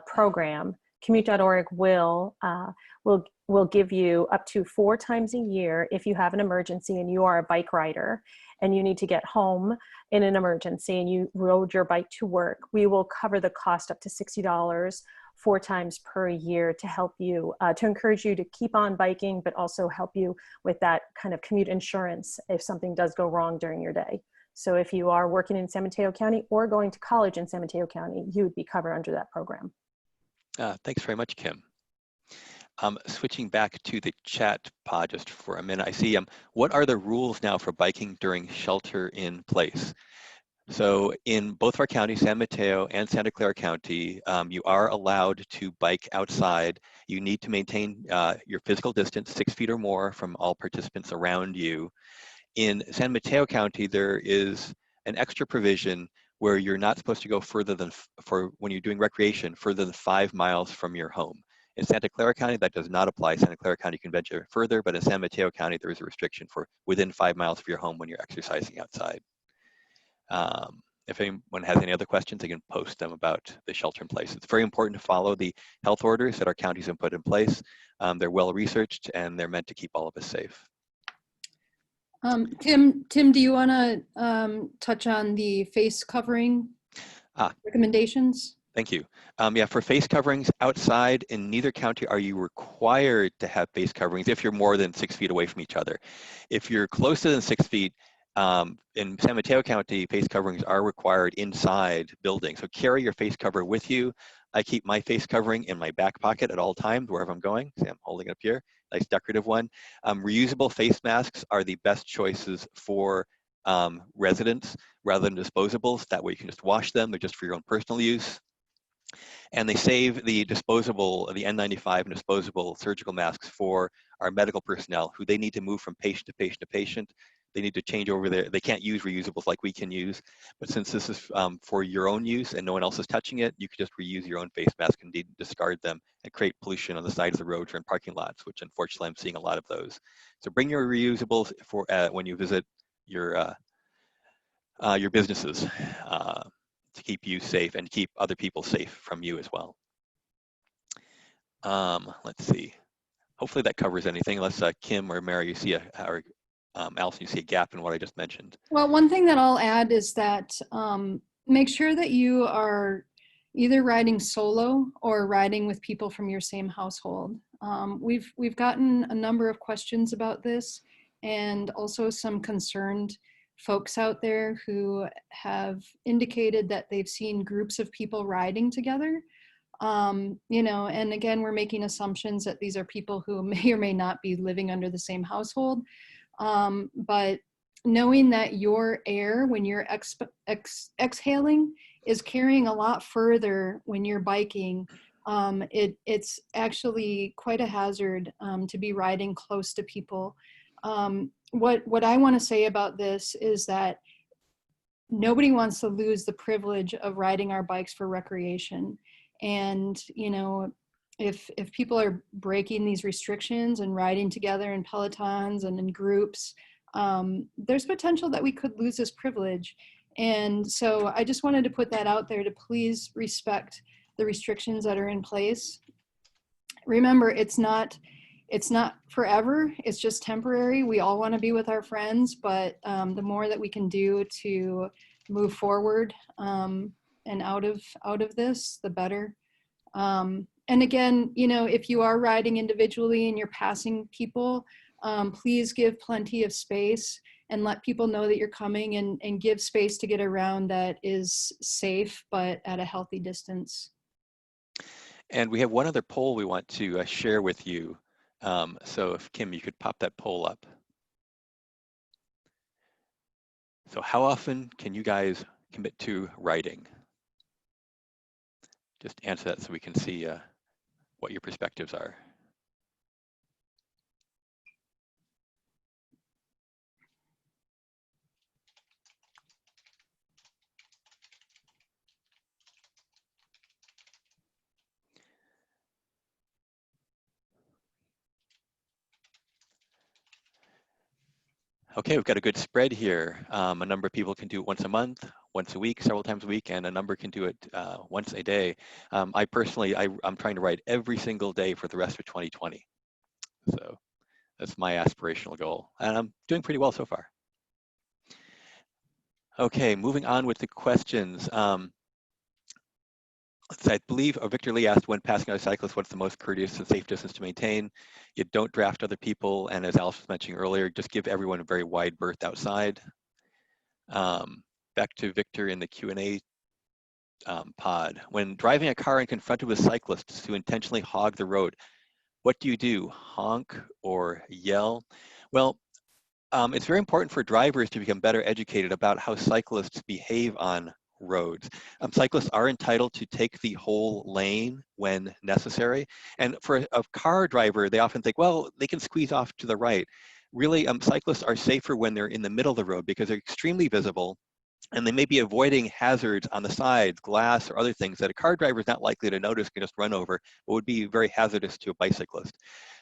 program, Commute.org will give you up to 4 times a year if you have an emergency and you are a bike rider and you need to get home in an emergency and you rode your bike to work. We will cover the cost up to $60 4 times per year to help you, to encourage you to keep on biking, but also help you with that kind of commute insurance if something does go wrong during your day. So if you are working in San Mateo County or going to college in San Mateo County, you would be covered under that program. Thanks very much, Kim. Switching back to the chat pod just for a minute, I see what are the rules now for biking during shelter in place? So in both of our counties, San Mateo and Santa Clara County, you are allowed to bike outside. You need to maintain your physical distance, 6 feet or more from all participants around you. In San Mateo County, there is an extra provision where you're not supposed to go further than, when you're doing recreation, further than 5 miles from your home. In Santa Clara County, that does not apply. Santa Clara County can venture further, but in San Mateo County, there is a restriction for within 5 miles of your home when you're exercising outside. If anyone has any other questions, they can post them about the shelter in place. It's very important to follow the health orders that our counties have put in place. They're well researched and they're meant to keep all of us safe. Tim, do you want to touch on the face covering recommendations? Thank you. Yeah, for face coverings outside, in neither county are you required to have face coverings if you're more than 6 feet away from each other. If you're closer than 6 feet, in San Mateo County, face coverings are required inside buildings. So carry your face cover with you. I keep my face covering in my back pocket at all times, wherever I'm going. See, I'm holding it up here, nice decorative one. Reusable face masks are the best choices for residents rather than disposables. That way you can just wash them. They're just for your own personal use. And they save the disposable, the N95 and disposable surgical masks for our medical personnel who they need to move from patient to patient to patient. They need to change over there. They can't use reusables like we can use. But since this is for your own use and no one else is touching it, you can just reuse your own face mask and discard them and create pollution on the side of the roads or in parking lots, which unfortunately I'm seeing a lot of those. So bring your reusables for when you visit your businesses. To keep you safe and keep other people safe from you as well. Let's see. Hopefully that covers anything, unless Kim or Mary, you see or Allison, you see a gap in what I just mentioned. Well, one thing that I'll add is that make sure that you are either riding solo or riding with people from your same household. We've gotten a number of questions about this, and also some concerned folks out there who have indicated that they've seen groups of people riding together. You know, and again, we're making assumptions that these are people who may or may not be living under the same household. But knowing that your air when you're exhaling is carrying a lot further when you're biking. It's actually quite a hazard to be riding close to people. What I want to say about this is that nobody wants to lose the privilege of riding our bikes for recreation. And, you know, if people are breaking these restrictions and riding together in pelotons and in groups, there's potential that we could lose this privilege. And so I just wanted to put that out there to please respect the restrictions that are in place. Remember, it's not forever, it's just temporary. We all want to be with our friends, but the more that we can do to move forward and out of this, the better. And again, you know, if you are riding individually and you're passing people, please give plenty of space and let people know that you're coming, and give space to get around that is safe, but at a healthy distance. And we have one other poll we want to share with you. So if Kim, you could pop that poll up. So how often can you guys commit to riding? Just answer that so we can see what your perspectives are. Okay, we've got a good spread here. A number of people can do it once a month, once a week, several times a week, and a number can do it once a day. I personally, I'm trying to ride every single day for the rest of 2020. So that's my aspirational goal, and I'm doing pretty well so far. Okay, moving on with the questions. I believe Victor Lee asked, when passing other cyclists, what's the most courteous and safe distance to maintain? You don't draft other people, and as Alice was mentioning earlier, just give everyone a very wide berth outside. Back to Victor in the Q&A pod. When driving a car and confronted with cyclists who intentionally hog the road, what do you do? Honk or yell? Well, it's very important for drivers to become better educated about how cyclists behave on roads. Cyclists are entitled to take the whole lane when necessary. And for a car driver, they often think, well, they can squeeze off to the right. Really, cyclists are safer when they're in the middle of the road because they're extremely visible, and they may be avoiding hazards on the sides, glass or other things that a car driver is not likely to notice, can just run over, but would be very hazardous to a bicyclist.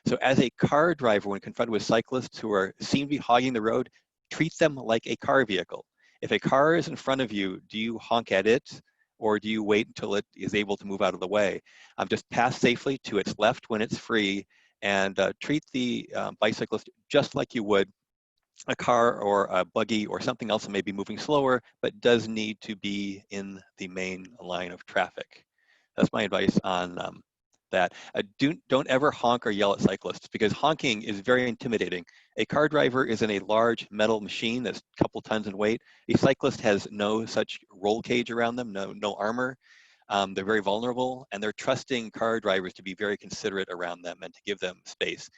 So as a car driver, when confronted with cyclists who seem to be hogging the road, treat them like a car vehicle. If a car is in front of you, do you honk at it, or do you wait until it is able to move out of the way? Just pass safely to its left when it's free, and treat the bicyclist just like you would a car or a buggy or something else that may be moving slower, but does need to be in the main line of traffic. That's my advice on that. Don't ever honk or yell at cyclists, because honking is very intimidating. A car driver is in a large metal machine that's a couple tons in weight. A cyclist has no such roll cage around them, no armor. They're very vulnerable, and they're trusting car drivers to be very considerate around them and to give them space.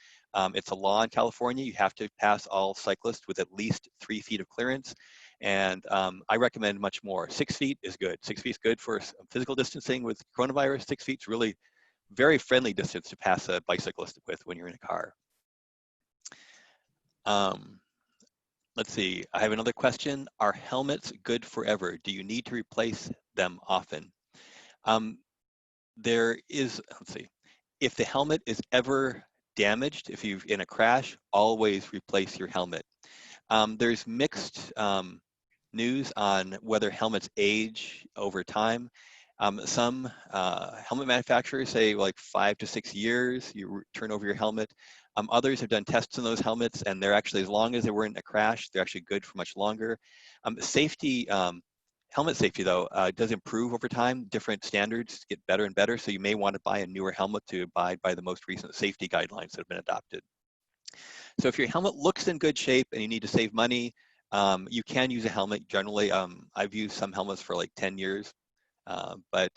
It's a law in California. You have to pass all cyclists with at least 3 feet of clearance. And I recommend much more. 6 feet is good. 6 feet is good for physical distancing with coronavirus. 6 feet is really very friendly distance to pass a bicyclist with when you're in a car. Let's see, I have another question. Are helmets good forever? Do you need to replace them often? There is, let's see, if the helmet is ever damaged, if you've in a crash, always replace your helmet. There's mixed news on whether helmets age over time. Some helmet manufacturers say like 5 to 6 years, you turn over your helmet. Others have done tests on those helmets, and they're actually, as long as they weren't in a crash, they're actually good for much longer. Helmet safety, though, does improve over time. Different standards get better and better, so you may want to buy a newer helmet to abide by the most recent safety guidelines that have been adopted. So if your helmet looks in good shape and you need to save money, you can use a helmet. Generally, I've used some helmets for like 10 years, but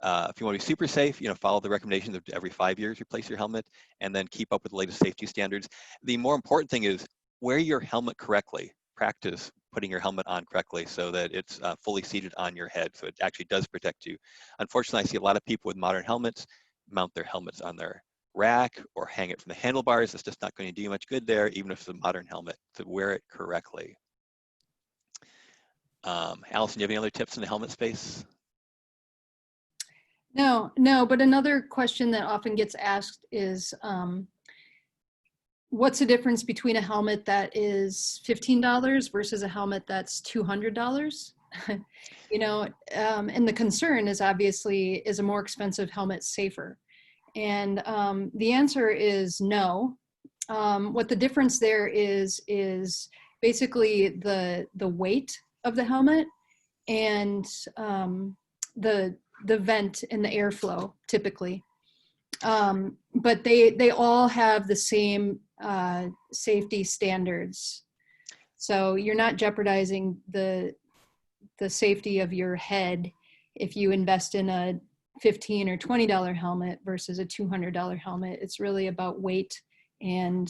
if you want to be super safe, follow the recommendations of every 5 years, replace your helmet, and then keep up with the latest safety standards. The more important thing is wear your helmet correctly. practice putting your helmet on correctly so that it's fully seated on your head, so it actually does protect you. Unfortunately, I see a lot of people with modern helmets mount their helmets on their rack or hang it from the handlebars. It's just not going to do you much good there, even if it's a modern helmet, to wear it correctly. Allison, do you have any other tips in the helmet space? No, but another question that often gets asked is, what's the difference between a helmet that is $15 versus a helmet that's $200? You know, and the concern is obviously, is a more expensive helmet safer? And the answer is no. What the difference there is basically the weight of the helmet and the vent and the airflow typically. But they all have the same safety standards. So you're not jeopardizing the safety of your head if you invest in a $15 or $20 helmet versus a $200 helmet. It's really about weight and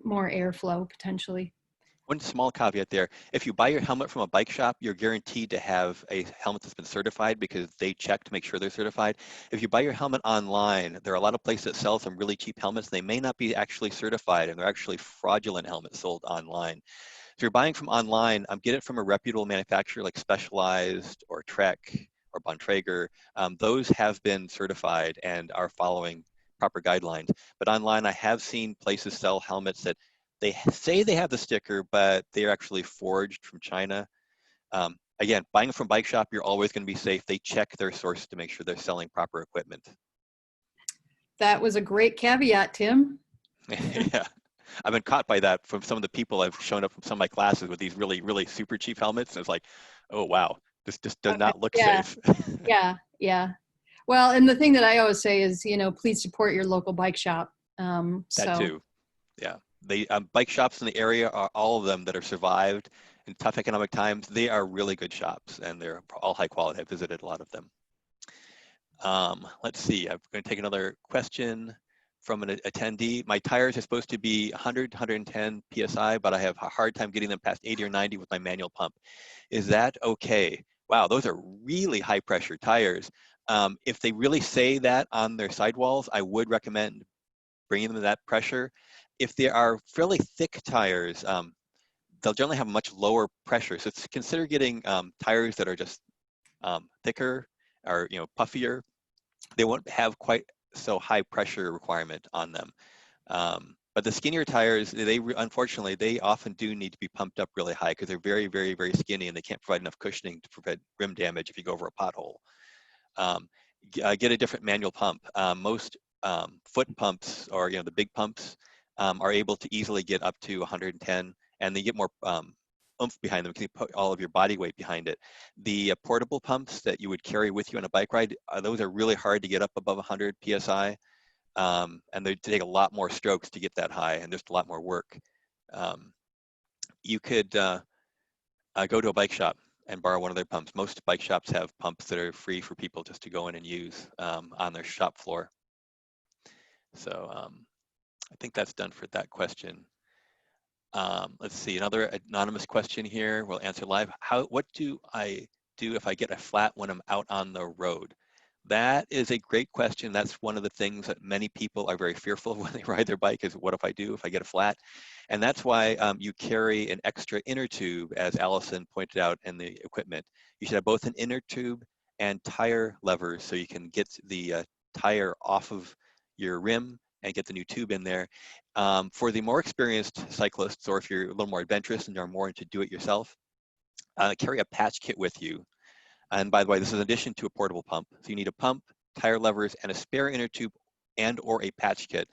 more airflow potentially. One small caveat there, if you buy your helmet from a bike shop, you're guaranteed to have a helmet that's been certified because they check to make sure they're certified. If you buy your helmet online, there are a lot of places that sell some really cheap helmets. They may not be actually certified, and they're actually fraudulent helmets sold online. If you're buying from online, get it from a reputable manufacturer like Specialized or Trek or Bontrager. Those have been certified and are following proper guidelines. But online, I have seen places sell helmets that they say they have the sticker, but they're actually forged from China. Again, buying from bike shop, you're always going to be safe. They check their source to make sure they're selling proper equipment. That was a great caveat, Tim. Yeah, I've been caught by that from some of the people I've shown up from some of my classes with these really, really super cheap helmets. And it's like, oh, wow, this just does not look safe. Yeah. Well, and the thing that I always say is, please support your local bike shop. That too, yeah. They bike shops in the area are all of them that have survived in tough economic times. They are really good shops, and they're all high quality. I've visited a lot of them. Let's see. I'm going to take another question from an attendee. My tires are supposed to be 100, 110 psi, but I have a hard time getting them past 80 or 90 with my manual pump. Is that okay? Wow, those are really high pressure tires. If they really say that on their sidewalls, I would recommend bringing them to that pressure. If they are fairly thick tires, they'll generally have a much lower pressure. So consider getting tires that are just thicker or puffier. They won't have quite so high pressure requirement on them. But the skinnier tires, unfortunately, they often do need to be pumped up really high because they're very, very, very skinny and they can't provide enough cushioning to prevent rim damage if you go over a pothole. Get a different manual pump. Most foot pumps or the big pumps are able to easily get up to 110, and they get more oomph behind them because you put all of your body weight behind it. The portable pumps that you would carry with you on a bike ride, those are really hard to get up above 100 psi, and they take a lot more strokes to get that high and just a lot more work. You could go to a bike shop and borrow one of their pumps. Most bike shops have pumps that are free for people just to go in and use on their shop floor. So I think that's done for that question. Let's see, another anonymous question here. We'll answer live. What do I do if I get a flat when I'm out on the road? That is a great question. That's one of the things that many people are very fearful of when they ride their bike is, what if I do if I get a flat? And that's why you carry an extra inner tube, as Allison pointed out in the equipment. You should have both an inner tube and tire levers so you can get the tire off of your rim and get the new tube in there. For the more experienced cyclists, or if you're a little more adventurous and are more into do-it-yourself, carry a patch kit with you. And by the way, this is in addition to a portable pump. So you need a pump, tire levers, and a spare inner tube and or a patch kit.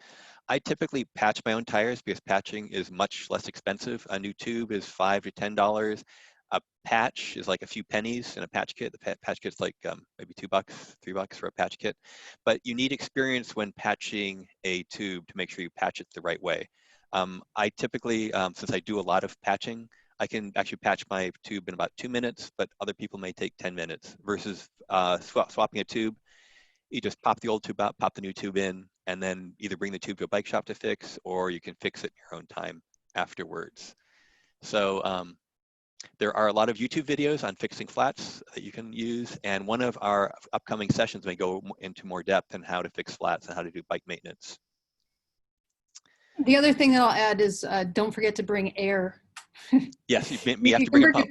I typically patch my own tires because patching is much less expensive. A new tube is $5 to $10. A patch is like a few pennies in a patch kit. The patch kit's like maybe $2, $3 for a patch kit. But you need experience when patching a tube to make sure you patch it the right way. I typically, since I do a lot of patching, I can actually patch my tube in about 2 minutes, but other people may take 10 minutes versus swapping a tube. You just pop the old tube out, pop the new tube in, and then either bring the tube to a bike shop to fix, or you can fix it in your own time afterwards. So There are a lot of YouTube videos on fixing flats that you can use, and one of our upcoming sessions may go into more depth on how to fix flats and how to do bike maintenance. The other thing that I'll add is don't forget to bring air. Yes, you have to bring a pump.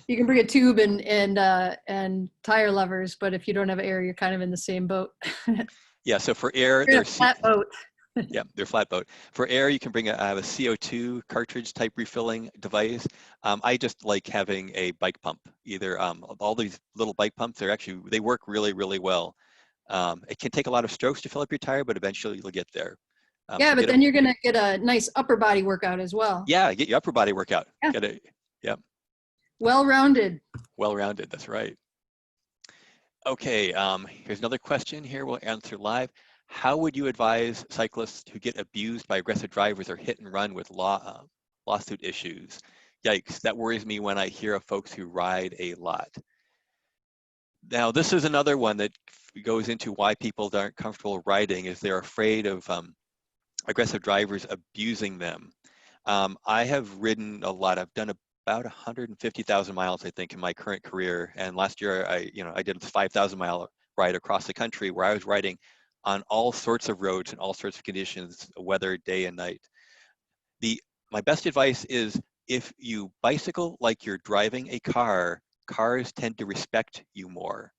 You can bring a tube and tire levers, but if you don't have air, you're kind of in the same boat. Yeah, so for air, You're in a flat boat. Yeah, they're flat boat. For air, you can bring a CO2 cartridge type refilling device. I just like having a bike pump. Either all these little bike pumps, they work really, really well. It can take a lot of strokes to fill up your tire, but eventually you'll get there. Yeah, So but then you're going to get a nice upper body workout as well. Yeah, get your upper body workout. Yeah. Yeah. Well-rounded. Well-rounded, that's right. Okay, here's another question here we'll answer live. How would you advise cyclists who get abused by aggressive drivers or hit and run with lawsuit issues? Yikes, that worries me when I hear of folks who ride a lot. Now, this is another one that goes into why people aren't comfortable riding, is they're afraid of aggressive drivers abusing them. I have ridden a lot. I've done about 150,000 miles, I think, in my current career. And last year, I did a 5,000-mile ride across the country where I was riding on all sorts of roads and all sorts of conditions, weather, day and night. My best advice is, if you bicycle like you're driving a car, cars tend to respect you more.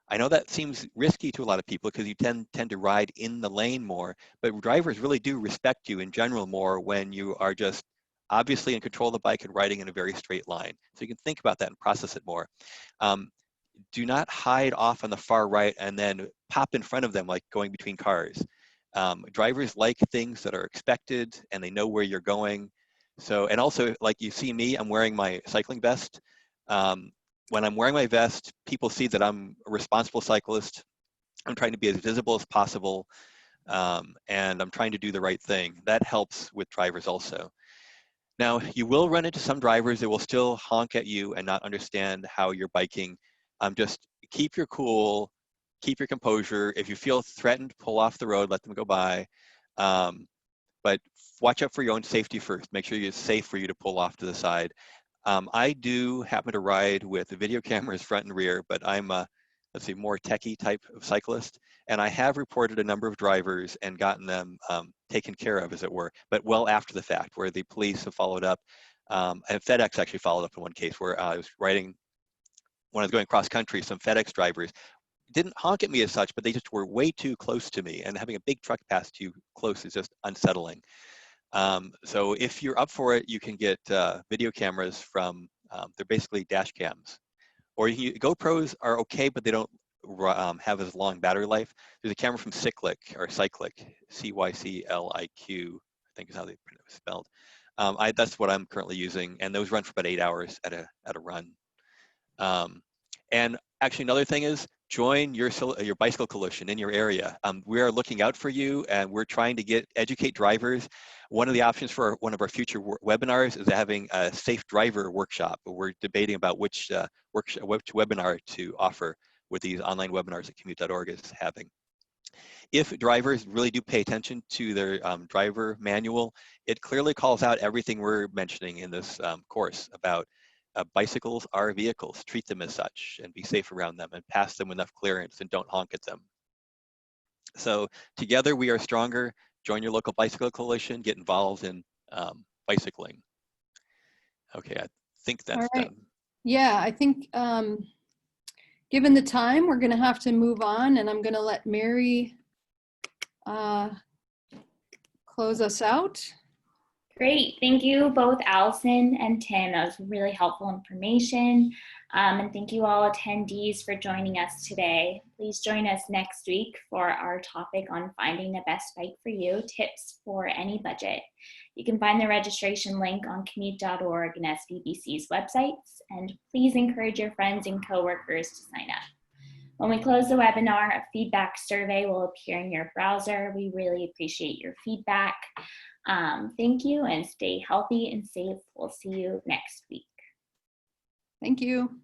I know that seems risky to a lot of people because you tend to ride in the lane more, but drivers really do respect you in general more when you are just obviously in control of the bike and riding in a very straight line. So you can think about that and process it more. Do not hide off on the far right and then pop in front of them like going between cars. Drivers like things that are expected and they know where you're going. So, and also, like you see me, I'm wearing my cycling vest. When I'm wearing my vest, people see that I'm a responsible cyclist. I'm trying to be as visible as possible, and I'm trying to do the right thing. That helps with drivers also. Now, you will run into some drivers that will still honk at you and not understand how you're biking. Just keep your cool, keep your composure. If you feel threatened, pull off the road, let them go by. But watch out for your own safety first. Make sure it's safe for you to pull off to the side. I do happen to ride with the video cameras front and rear, but I'm a, more techie type of cyclist. And I have reported a number of drivers and gotten them taken care of, as it were, but well after the fact, where the police have followed up. And FedEx actually followed up in one case where I was riding, when I was going cross country, some FedEx drivers didn't honk at me as such, but they just were way too close to me. And having a big truck pass too close is just unsettling. So if you're up for it, you can get video cameras from, they're basically dash cams. Or GoPros are okay, but they don't have as long battery life. There's a camera from Cyclic, CYCLIQ, I think is how they spelled. That's what I'm currently using, and those run for about 8 hours at a run. And actually, another thing is, join your bicycle coalition in your area. We are looking out for you, and we're trying to educate drivers. One of the options for one of our future webinars is having a safe driver workshop. We're debating about which webinar to offer with these online webinars that Commute.org is having. If drivers really do pay attention to their driver manual, it clearly calls out everything we're mentioning in this course about bicycles are vehicles. Treat them as such and be safe around them and pass them enough clearance and don't honk at them. So together we are stronger. Join your local bicycle coalition, get involved in bicycling. Okay, I think that's done. Yeah, I think given the time, we're going to have to move on, and I'm going to let Mary close us out. Great, thank you both Allison and Tim. That was really helpful information. And thank you all attendees for joining us today. Please join us next week for our topic on finding the best bike for you, tips for any budget. You can find the registration link on Commute.org and SVBC's websites, and please encourage your friends and coworkers to sign up. When we close the webinar, a feedback survey will appear in your browser. We really appreciate your feedback. Thank you, and stay healthy and safe. We'll see you next week. Thank you.